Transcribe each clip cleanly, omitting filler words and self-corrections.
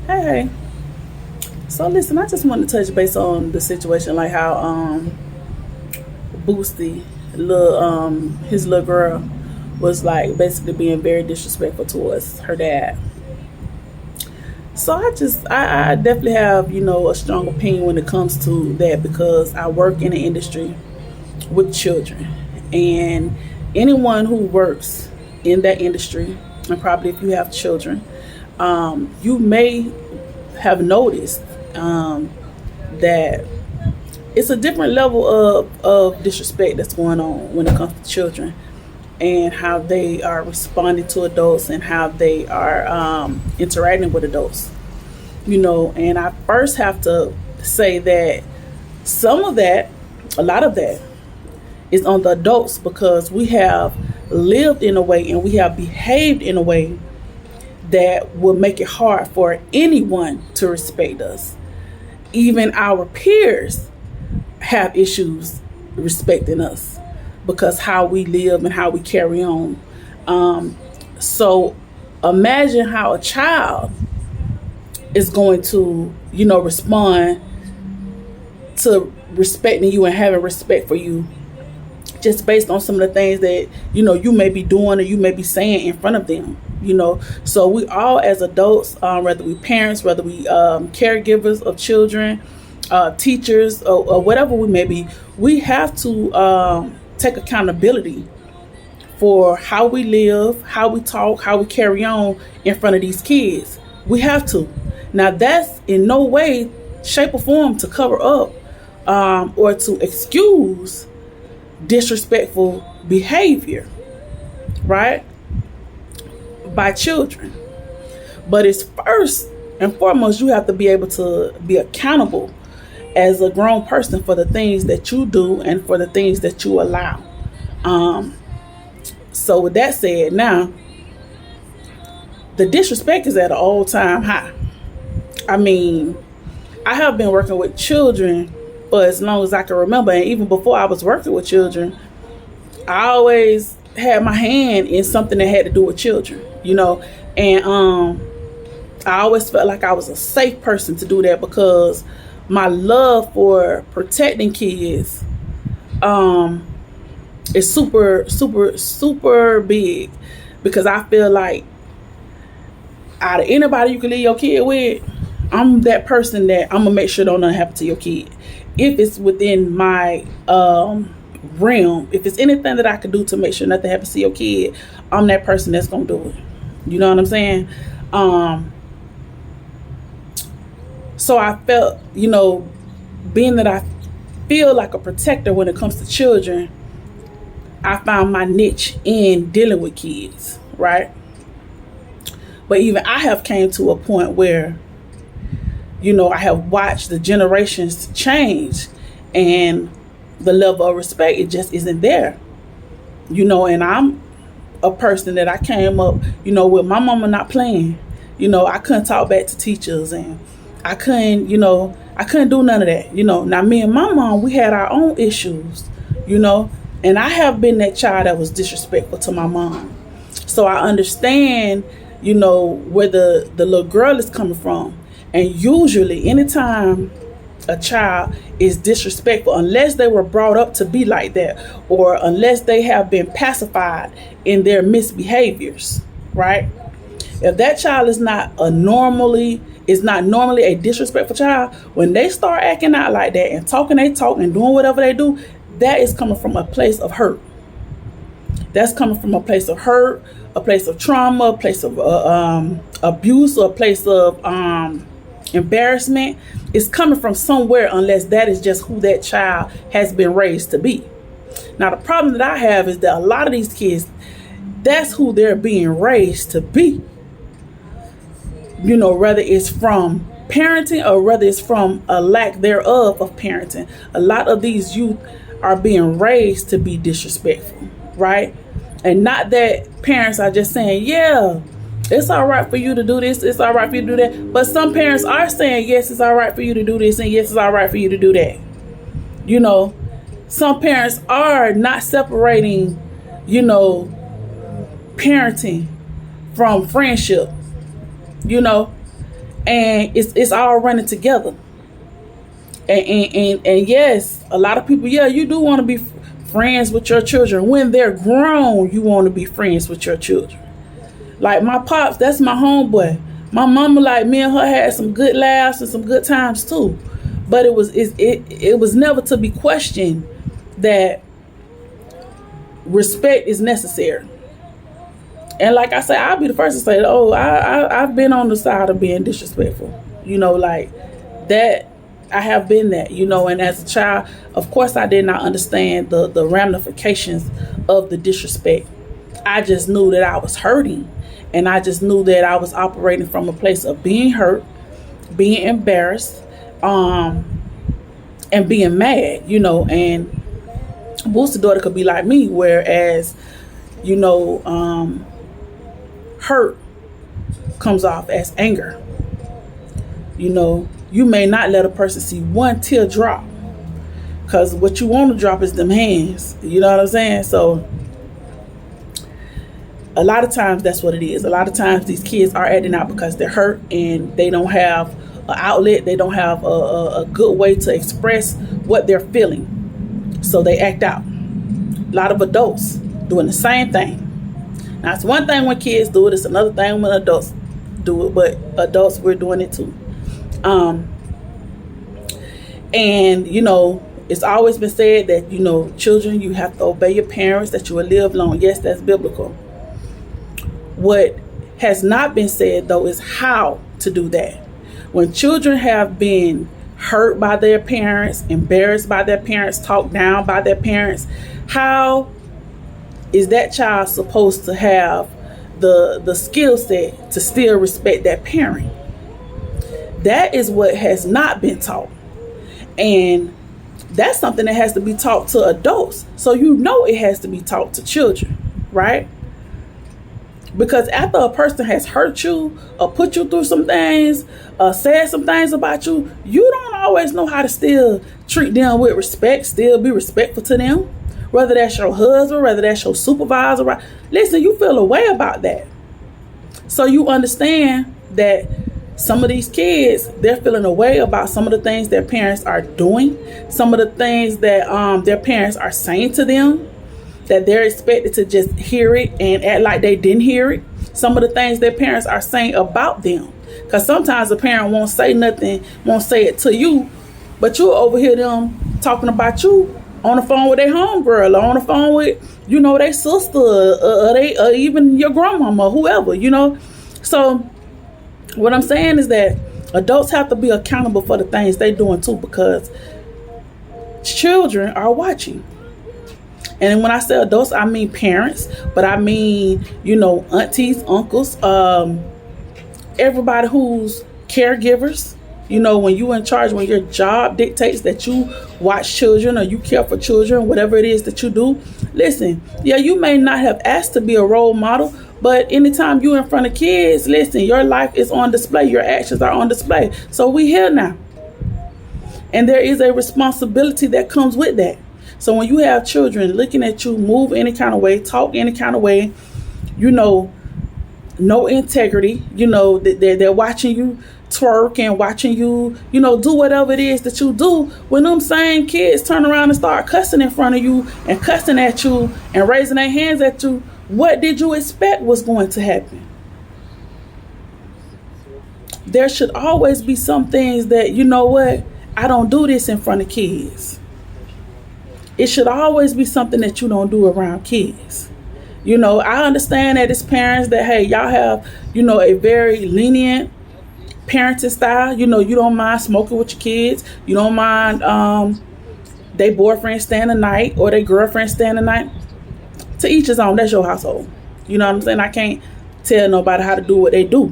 Hey, hey. So listen, I just wanted to touch base on the situation, like how Boosty, his little girl, was like basically being very disrespectful towards her dad. So I definitely have a strong opinion when it comes to that because I work in the industry with children, and anyone who works in that industry, and probably if you have children, you may have noticed that it's a different level of disrespect that's going on when it comes to children and how they are responding to adults and how they are interacting with adults. And I first have to say that some of that, a lot of that, is on the adults because we have lived in a way and we have behaved in a way that will make it hard for anyone to respect us. Even our peers have issues respecting us because how we live and how we carry on. So imagine how a child is going to, respond to respecting you and having respect for you just based on some of the things that you may be doing or you may be saying in front of them. So we all as adults, whether we parents, whether we caregivers of children, teachers, or whatever we may be, we have to take accountability for how we live, how we talk, how we carry on in front of these kids. We have to. Now that's in no way, shape, or form to cover up or to excuse disrespectful behavior, right, by children. But it's first and foremost, you have to be able to be accountable as a grown person for the things that you do and for the things that you allow. So with that said, now the disrespect is at an all-time high. I mean, I have been working with children for as long as I can remember, and even before I was working with children, I always had my hand in something that had to do with children, and I always felt like I was a safe person to do that because my love for protecting kids is super, super, super big because I feel like out of anybody you can leave your kid with, I'm that person that I'm gonna make sure don't nothing happen to your kid. If it's within my realm, if it's anything that I could do to make sure nothing happens to your kid, I'm that person that's gonna do it. You know what I'm saying? So I felt, being that I feel like a protector when it comes to children, I found my niche in dealing with kids, right? But even I have came to a point where, I have watched the generations change and the level of respect, it just isn't there. And I'm a person that I came up, with my mama not playing. I couldn't talk back to teachers and I couldn't do none of that. Now me and my mom, we had our own issues, and I have been that child that was disrespectful to my mom. So I understand, where the little girl is coming from. And usually anytime a child is disrespectful, unless they were brought up to be like that, or unless they have been pacified in their misbehaviors, right? If that child is not normally a disrespectful child, when they start acting out like that and talking they talk and doing whatever they do, that is coming from a place of hurt. That's coming from a place of hurt, a place of trauma, a place of abuse, or a place of embarrassment. It's coming from somewhere unless that is just who that child has been raised to be. Now, the problem that I have is that a lot of these kids, that's who they're being raised to be. Whether it's from parenting or whether it's from a lack thereof of parenting. A lot of these youth are being raised to be disrespectful, right? And not that parents are just saying, yeah, it's all right for you to do this, it's all right for you to do that. But some parents are saying, yes, it's all right for you to do this, and yes, it's all right for you to do that. Some parents are not separating, parenting from friendship, and it's all running together. And yes, a lot of people, yeah, you do want to be friends with your children. When they're grown, you want to be friends with your children. Like my pops, that's my homeboy. My mama, like, me and her had some good laughs and some good times too. But it was never to be questioned that respect is necessary. And like I say, I'll be the first to say, oh, I've been on the side of being disrespectful. Like that. I have been that, and as a child, of course, I did not understand the ramifications of the disrespect. I just knew that I was hurting, and I just knew that I was operating from a place of being hurt, being embarrassed, and being mad, and Booster daughter could be like me, whereas, hurt comes off as anger. You may not let a person see one tear drop, because what you want to drop is them hands. You know what I'm saying? So a lot of times that's what it is. A lot of times these kids are acting out because they're hurt and they don't have an outlet. They don't have a good way to express what they're feeling. So they act out. A lot of adults doing the same thing. Now, it's one thing when kids do it. It's another thing when adults do it. But adults, we're doing it too. And it's always been said that children, you have to obey your parents, that you will live long. Yes, that's biblical. What has not been said though is how to do that. When children have been hurt by their parents, embarrassed by their parents, talked down by their parents, how is that child supposed to have the skill set to still respect that parent? That is what has not been taught. And that's something that has to be taught to adults. So it has to be taught to children, right? Because after a person has hurt you or put you through some things, said some things about you, you don't always know how to still treat them with respect, still be respectful to them. Whether that's your husband, whether that's your supervisor, right? Listen, you feel a way about that. So you understand that some of these kids, they're feeling a way about some of the things their parents are doing, some of the things that their parents are saying to them, that they're expected to just hear it and act like they didn't hear it. Some of the things their parents are saying about them. Because sometimes a parent won't say nothing, won't say it to you, but you'll overhear them talking about you on the phone with their homegirl, or on the phone with, their sister, or even your grandmama, whoever, So what I'm saying is that adults have to be accountable for the things they're doing too, because children are watching. And when I say adults, I mean parents, but I mean, aunties, uncles, everybody who's caregivers. When you're in charge, when your job dictates that you watch children or you care for children, whatever it is that you do, listen, yeah, you may not have asked to be a role model, but anytime you're in front of kids, listen, your life is on display. Your actions are on display. So we here now. And there is a responsibility that comes with that. So when you have children looking at you, move any kind of way, talk any kind of way, no integrity, they're watching you twerk and watching you, do whatever it is that you do. When them same kids turn around and start cussing in front of you and cussing at you and raising their hands at you, what did you expect was going to happen? There should always be some things that, I don't do this in front of kids. It should always be something that you don't do around kids. I understand that as parents that, hey, y'all have, a very lenient parenting style. You don't mind smoking with your kids. You don't mind they boyfriend staying the night or their girlfriend staying the night. To each his own. That's your household. You know what I'm saying? I can't tell nobody how to do what they do.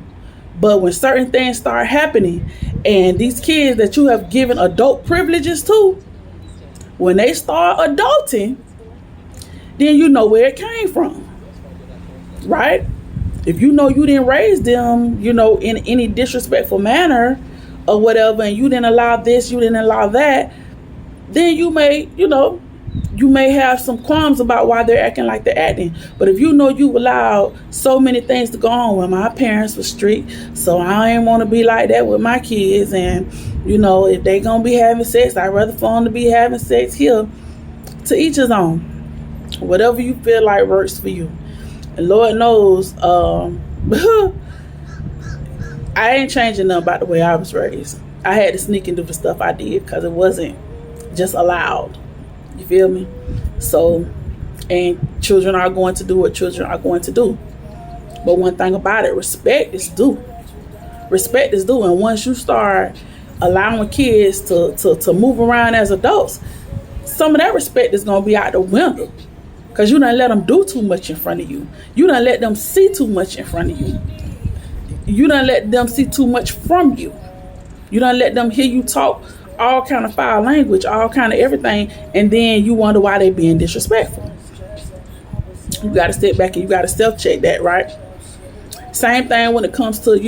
But when certain things start happening and these kids that you have given adult privileges to, when they start adulting, then you know where it came from, right? If you didn't raise them, in any disrespectful manner or whatever, and you didn't allow this, you didn't allow that, then you may, you may have some qualms about why they're acting like they're acting. But if you know you allowed so many things to go on, well, my parents were strict, so I ain't want to be like that with my kids. And, if they going to be having sex, I'd rather for them to be having sex here. To each his own. Whatever you feel like works for you. And Lord knows, I ain't changing nothing about the way I was raised. I had to sneak and do the stuff I did because it wasn't just allowed. You feel me? So, and children are going to do what children are going to do. But one thing about it, respect is due. Respect is due. And once you start allowing kids to move around as adults, some of that respect is going to be out the window. Because you done let them do too much in front of you. You done let them see too much in front of you. You done let them see too much from you. You done let them hear you talk all kind of foul language, all kind of everything, and then you wonder why they being disrespectful. You got to step back and you got to self-check that, right? Same thing when it comes to,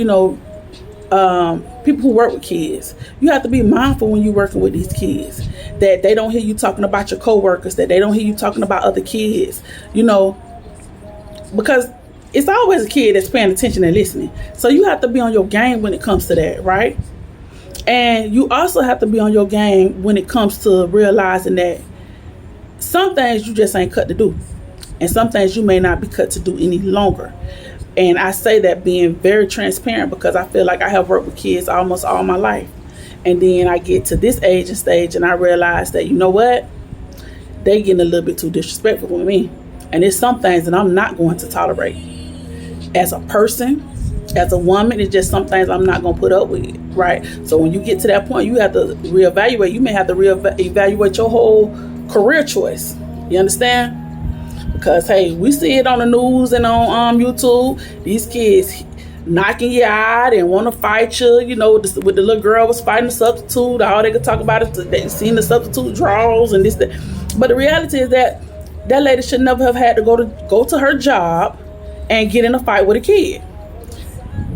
people who work with kids. You have to be mindful when you're working with these kids that they don't hear you talking about your coworkers, that they don't hear you talking about other kids, because it's always a kid that's paying attention and listening. So you have to be on your game when it comes to that, right? And you also have to be on your game when it comes to realizing that some things you just ain't cut to do. And some things you may not be cut to do any longer. And I say that being very transparent because I feel like I have worked with kids almost all my life. And then I get to this age and stage and I realize that, you know what? They getting a little bit too disrespectful with me. And there's some things that I'm not going to tolerate. As a person, as a woman, it's just some things I'm not going to put up with, right? So when you get to that point, you have to reevaluate. You may have to reevaluate your whole career choice. You understand? Because, hey, we see it on the news and on YouTube. These kids knocking you out and want to fight you. With the little girl was fighting the substitute. All they could talk about is they seen the substitute draws and this, that. But the reality is that lady should never have had to go to her job and get in a fight with a kid.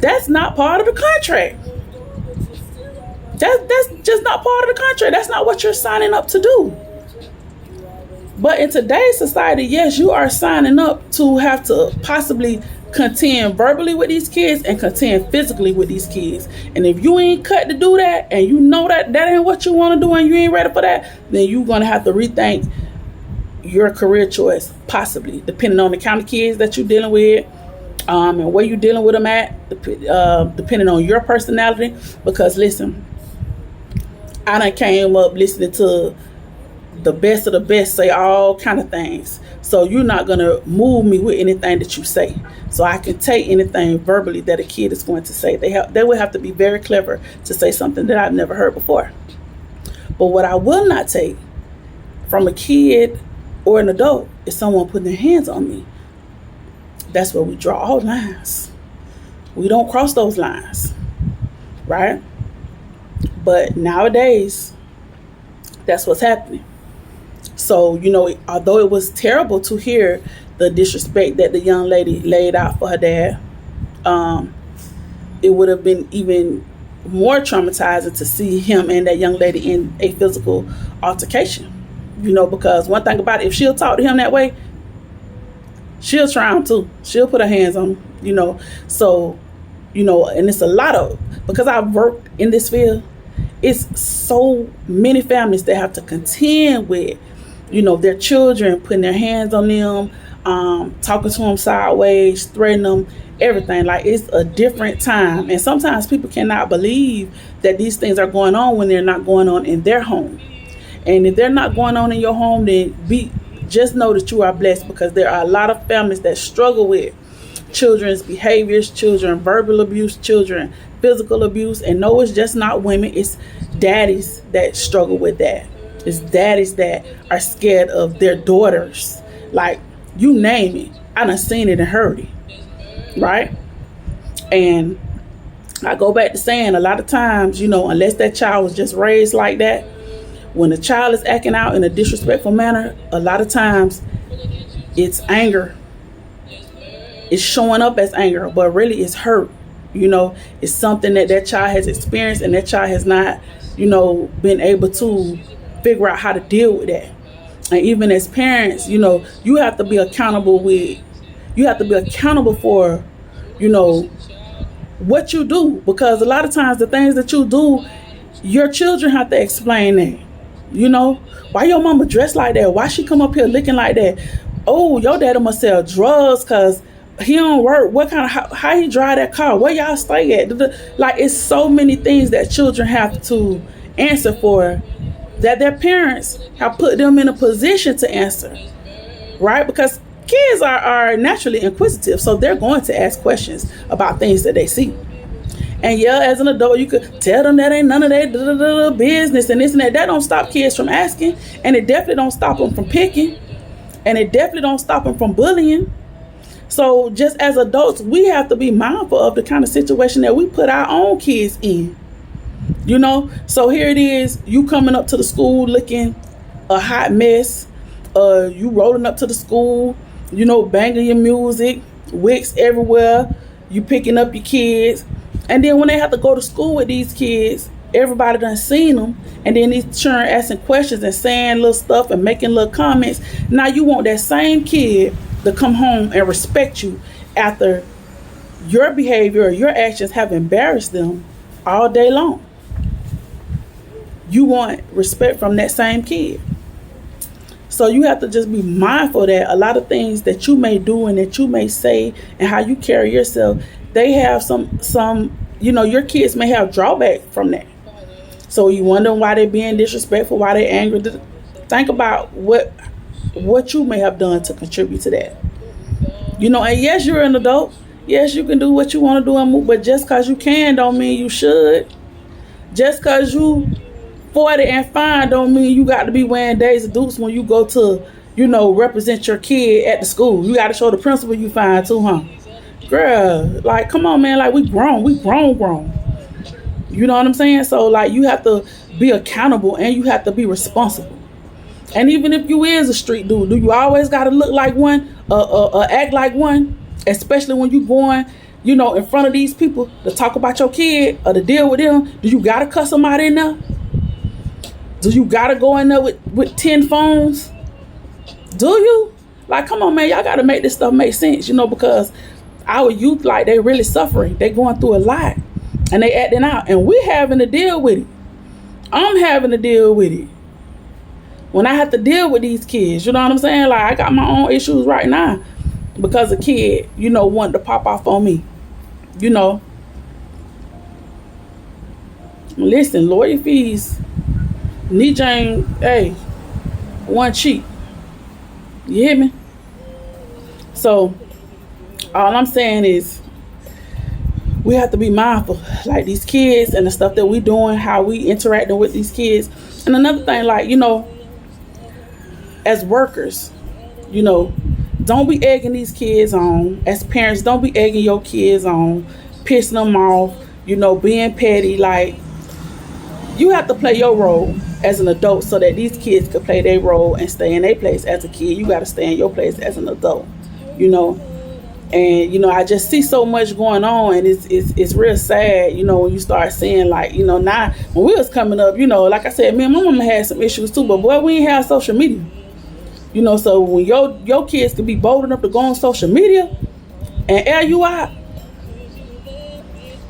That's not part of the contract. That's just not part of the contract. That's not what you're signing up to do. But in today's society, yes, you are signing up to have to possibly contend verbally with these kids and contend physically with these kids. And if you ain't cut to do that and you know that ain't what you want to do and you ain't ready for that, then you're going to have to rethink your career choice, possibly, depending on the kind of kids that you're dealing with. And where you're dealing with them at, depending on your personality. Because listen, I done came up listening to the best of the best say all kind of things. So you're not going to move me with anything that you say. So I can take anything verbally that a kid is going to say. They will have to be very clever to say something that I've never heard before. But what I will not take from a kid or an adult is someone putting their hands on me. That's where we draw all lines. We don't cross those lines, right? But nowadays, that's what's happening. So, although it was terrible to hear the disrespect that the young lady laid out for her dad, it would have been even more traumatizing to see him and that young lady in a physical altercation. Because one thing about it, if she'll talk to him that way, she'll try him too. She'll put her hands on him, So, and it's a lot of, because I've worked in this field, it's so many families that have to contend with, their children putting their hands on them, talking to them sideways, threatening them, everything. Like, it's a different time. And sometimes people cannot believe that these things are going on when they're not going on in their home. And if they're not going on in your home, then just know that you are blessed, because there are a lot of families that struggle with children's behaviors, children verbal abuse, children physical abuse. And no, it's just not women. It's daddies that struggle with that. It's daddies that are scared of their daughters. Like, you name it. I done seen it and heard it. Right? And I go back to saying, a lot of times, unless that child was just raised like that, when a child is acting out in a disrespectful manner, a lot of times it's anger. It's showing up as anger, but really it's hurt. It's something that child has experienced, and that child has not, been able to figure out how to deal with that. And even as parents, you have to be accountable for, you know, what you do, because a lot of times the things that you do, your children have to explain that. Why your mama dressed like that? Why she come up here looking like that? Oh, your daddy must sell drugs because he don't work. What kind of how he drive that car? Where y'all stay at? Like, it's so many things that children have to answer for, that their parents have put them in a position to answer, right? Because kids are naturally inquisitive, so they're going to ask questions about things that they see. And yeah, as an adult, you could tell them that ain't none of their business and this and that. That don't stop kids from asking, and it definitely don't stop them from picking, and it definitely don't stop them from bullying. So just as adults, we have to be mindful of the kind of situation that we put our own kids in. So here it is, you coming up to the school looking a hot mess. You rolling up to the school, banging your music, wicks everywhere. You picking up your kids. And then when they have to go to school with these kids, everybody done seen them. And then these children asking questions and saying little stuff and making little comments. Now you want that same kid to come home and respect you after your behavior or your actions have embarrassed them all day long. You want respect from that same kid. So you have to just be mindful that a lot of things that you may do and that you may say and how you carry yourself, they have some your kids may have drawback from that. So you wonder why they're being disrespectful, why they're angry. Think about what you may have done to contribute to that. And yes, you're an adult. Yes, you can do what you want to do and move, but just because you can don't mean you should. Just because you 40 and fine don't mean you got to be wearing Daisy Dukes when you go to, represent your kid at the school. You got to show the principal you fine too, huh? Girl, like, come on, man. Like, we grown. You know what I'm saying? So, like, you have to be accountable and you have to be responsible. And even if you is a street dude, do you always got to look like one, act like one? Especially when you going, in front of these people to talk about your kid or to deal with them. Do you got to cuss them out in there? Do you got to go in there with 10 phones? Do you? Like, come on, man. Y'all got to make this stuff make sense, because our youth, like, they really suffering. They going through a lot. And they acting out. And we having to deal with it. I'm having to deal with it. When I have to deal with these kids, you know what I'm saying? Like, I got my own issues right now because a kid, wanted to pop off on me. Listen, lawyer fees, knee Jane, hey, one cheap. You hear me? So, all I'm saying is, we have to be mindful, like these kids and the stuff that we doing, how we interacting with these kids. And another thing, like, as workers, don't be egging these kids on. As parents, don't be egging your kids on, pissing them off, being petty. Like, you have to play your role as an adult so that these kids can play their role and stay in their place as a kid. You got to stay in your place as an adult, And, I just see so much going on, and it's real sad, when you start seeing, like, now, when we was coming up, like I said, me and my mama had some issues too, but boy, we ain't have social media. So when your kids can be bold enough to go on social media and air you out,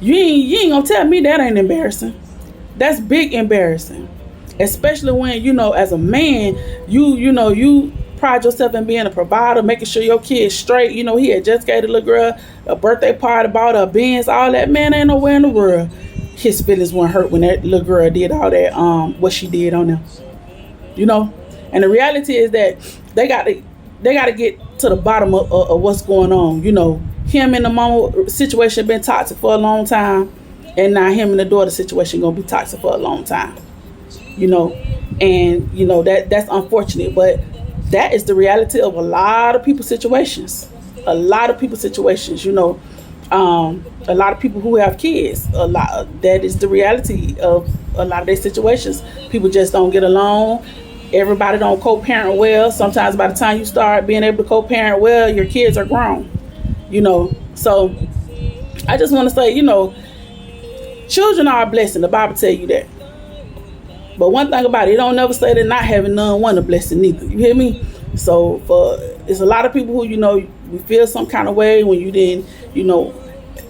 you ain't gonna tell me that ain't embarrassing. That's big embarrassing. Especially when, as a man, you pride yourself in being a provider, making sure your kid's straight. He had just gave the little girl a birthday party, bought her Benz, all that. Man, ain't nowhere in the world his feelings weren't hurt when that little girl did all that, what she did on them. And the reality is that they got to get to the bottom of what's going on. Him and the mama situation been toxic for a long time, and now him and the daughter situation gonna be toxic for a long time. And that's unfortunate, but that is the reality of a lot of people's situations. A lot of people's situations. A lot of people who have kids. That is the reality of a lot of their situations. People just don't get along. Everybody don't co-parent well. Sometimes by the time you start being able to co-parent well, your kids are grown. So I just want to say, children are a blessing. The Bible tell you that. But one thing about it don't never say that not having none one a blessing neither. You hear me? So for it's a lot of people who, we feel some kind of way when you didn't,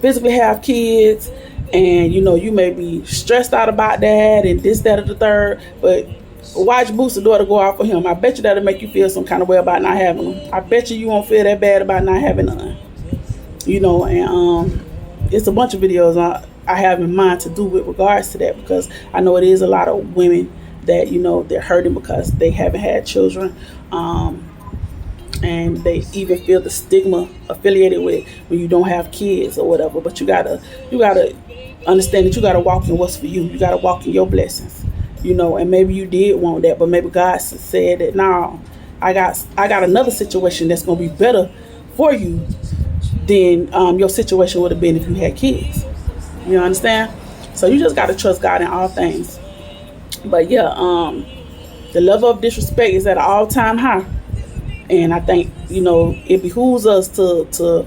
physically have kids, and you may be stressed out about that and this, that, or the third. But watch Booster's daughter go out for him. I bet you that'll make you feel some kind of way about not having them. I bet you won't feel that bad about not having none. And it's a bunch of videos I have in mind to do with regards to that, because I know it is a lot of women that they're hurting because they haven't had children, and they even feel the stigma affiliated with when you don't have kids or whatever. But you gotta understand that you gotta walk in what's for you. You gotta walk in your blessings, and maybe you did want that, but maybe God said that, no, I got another situation that's gonna be better for you than your situation would have been if you had kids. You understand? So you just gotta trust God in all things. But yeah, the level of disrespect is at an all-time high, and I think it behooves us to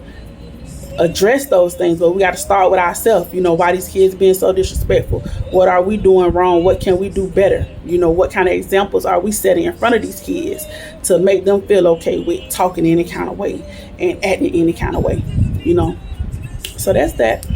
address those things. But we got to start with ourselves. Why these kids being so disrespectful? What are we doing wrong? What can we do better? What kind of examples are we setting in front of these kids to make them feel okay with talking any kind of way and acting any kind of way? So that's that.